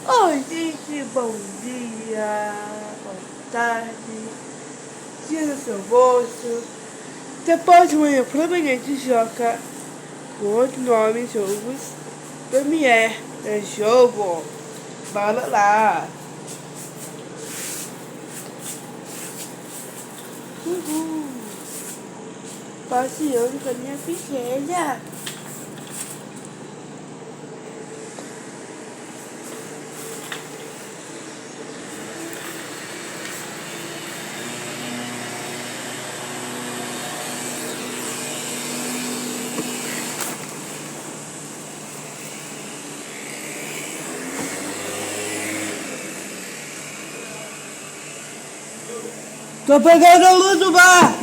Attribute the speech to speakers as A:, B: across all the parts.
A: Oi, gente, bom dia, boa tarde, dia do seu almoço. Depois de manhã proveniente de Joca, com outro nome, jogos, Premier, é jogo, bora lá. Uhul, passeando com a minha pequena. Tô pegando a luz do bar!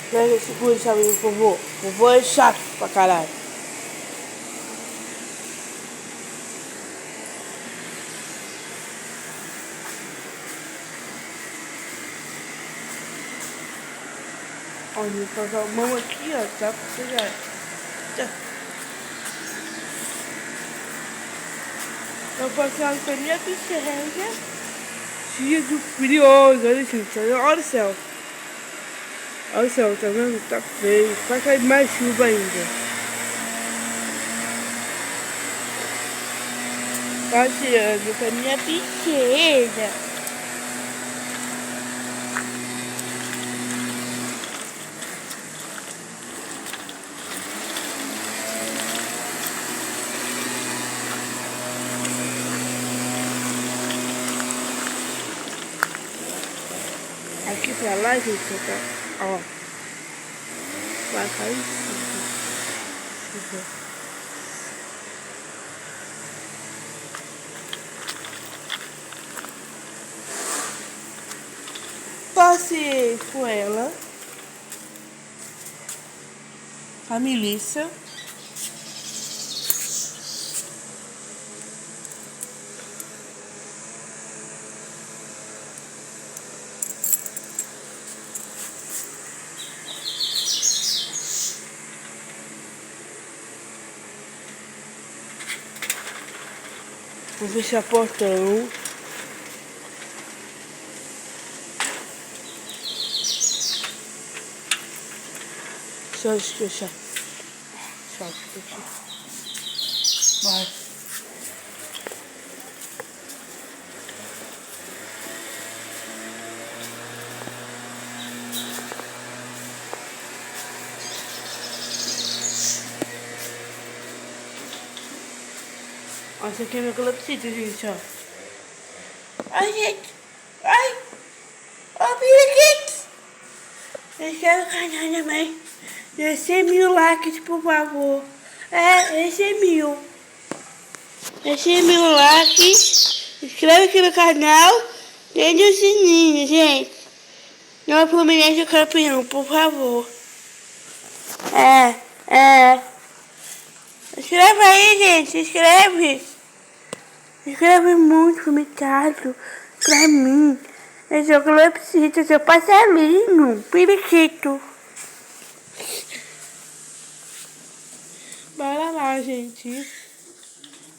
A: Pega, segura essa luz, por favor. Vovô é chato pra caralho. Olha, vou passar a mão aqui, ó, tá? Pra você já. Tá. Eu passei com a minha pequena. Dia do furioso, olha gente, olha o céu. Olha o céu, tá vendo? Tá feio. Vai cair mais chuva ainda. Passeando com a minha pequena. Aqui pra lá, gente, tá, ó. Vai cair chuva. Passei com ela, a Melissa. Vou fechar o portão. Deixa eu fechar. Vai. Ó, esse aqui é meu calopsita, gente, ó. Ai, gente. Ai. Ó, periquitos. Eu quero o canal da mãe. Esse é 1000 likes, por favor. Esse é 1000. Esse é 1000 likes. Inscreve aqui no canal. Deixa o sininho, gente. Não é Fluminense campeão, por favor. Inscreve aí, gente. Inscreve. Inscreve muito, comentário. Pra mim. Esse é o calopsita, seu passarinho. Periquito. Bora lá, gente.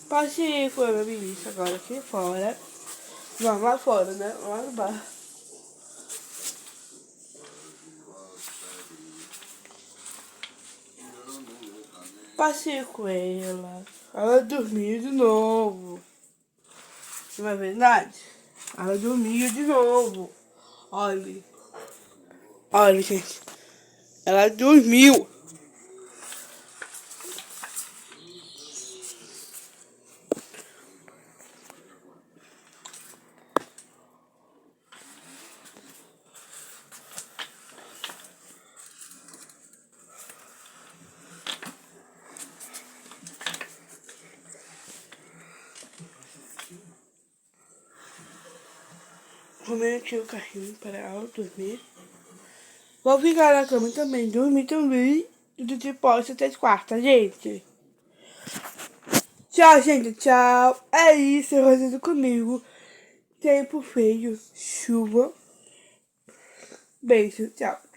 A: Passei com a minha ministra agora aqui fora. Vamos lá fora, né? Lá no bar. Passei com ela. Ela dormiu de novo. Não é verdade? Ela dormiu de novo. Olha. Olha, gente. Ela dormiu. Arrumei aqui o carrinho para ela dormir. Vou ficar na cama também, dormir também. Tudo de poste até as quartas, gente. Tchau, gente, tchau. É isso, fazendo comigo. Tempo feio, chuva. Beijo, tchau.